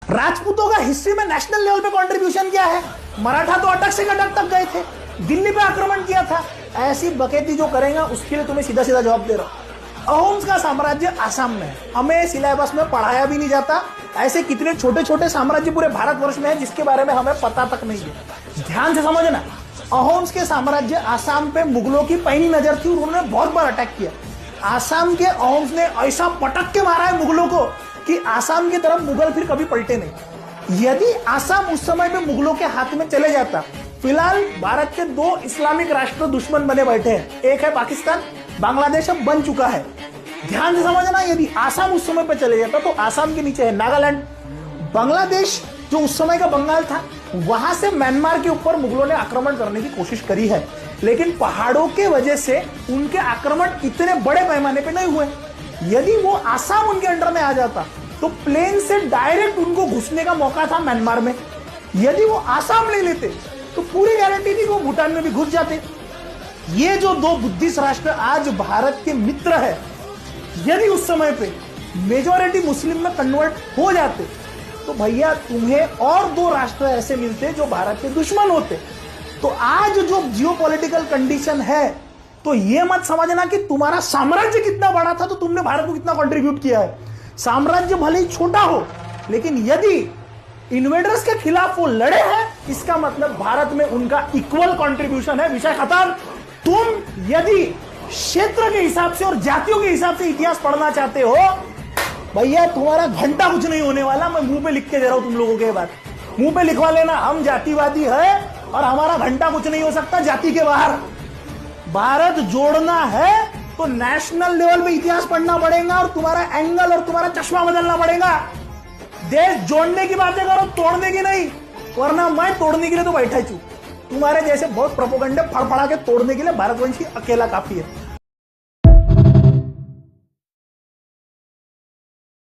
राजपूतों का हिस्ट्री में नेशनल लेवल पे कंट्रीब्यूशन क्या है? मराठा तो अटक से अटक तक गए थे, दिल्ली पे आक्रमण किया था। ऐसी बकैती जो करेगा उसके लिए तुम्हें सीधा सीधा जवाब दे रहा हूं। अहोम्स का साम्राज्य आसाम में है, हमें सिलेबस में पढ़ाया भी नहीं जाता। ऐसे कितने छोटे छोटे साम्राज्य पूरे भारतवर्ष में है जिसके बारे में हमें पता तक नहीं है। ध्यान से समझना, अहोम्स के साम्राज्य आसाम पे मुगलों की पहली नजर थी और उन्होंने बहुत बार अटैक किया। आसाम के अहोम्स ने ऐसा पटक के मारा है मुगलों को कि आसाम की तरफ मुगल फिर कभी पलटे नहीं। यदि आसाम उस समय पे मुगलों के हाथ में चले जाता, फिलहाल भारत के दो इस्लामिक राष्ट्र दुश्मन बने बैठे हैं, एक है पाकिस्तान, बांग्लादेश अब बन चुका है। ध्यान से समझना, यदि आसाम उस समय पे चले जाता तो आसाम के नीचे है नागालैंड, बांग्लादेश जो उस समय का बंगाल था, वहां से म्यांमार के ऊपर मुगलों ने आक्रमण करने की कोशिश करी है, लेकिन पहाड़ों के वजह से उनके आक्रमण इतने बड़े पैमाने पे नहीं हुए। यदि वो आसाम उनके अंडर में आ जाता तो प्लेन से डायरेक्ट उनको घुसने का मौका था म्यांमार में। यदि वो आसाम ले लेते तो पूरी गारंटी थी वो भूटान में भी घुस जाते। ये जो दो बुद्धिस्ट राष्ट्र आज भारत के मित्र है, यदि उस समय पे मेजॉरिटी मुस्लिम में कन्वर्ट हो जाते तो भैया तुम्हें और दो राष्ट्र ऐसे मिलते जो भारत के दुश्मन होते। तो आज जो जियोपॉलिटिकल कंडीशन है, तो ये मत समझना कि तुम्हारा साम्राज्य कितना बड़ा था तो तुमने भारत को कितना कंट्रीब्यूट किया है। साम्राज्य भले ही छोटा हो, लेकिन यदि इन्वेडर्स के खिलाफ वो लड़े हैं, इसका मतलब भारत में उनका इक्वल कंट्रीब्यूशन है। विषय खत्म। तुम यदि क्षेत्र के हिसाब से और जातियों के हिसाब से इतिहास पढ़ना चाहते हो, भैया तुम्हारा घंटा कुछ नहीं होने वाला। मैं मुंह पे लिख के दे रहा हूं तुम लोगों के बात, मुंह पे लिखवा लेना, हम जातिवादी है और हमारा घंटा कुछ नहीं हो सकता जाति के बाहर। भारत जोड़ना है तो नेशनल लेवल पे इतिहास पढ़ना पड़ेगा और तुम्हारा एंगल और तुम्हारा चश्मा बदलना पड़ेगा। देश जोड़ने की बातें करो, तोड़ने की नहीं, वरना मैं तोड़ने के लिए तो बैठा ही हूं। तुम्हारे जैसे बहुत प्रोपेगेंडा फड़फड़ा के तोड़ने के लिए भारतवंशी अकेला काफी है।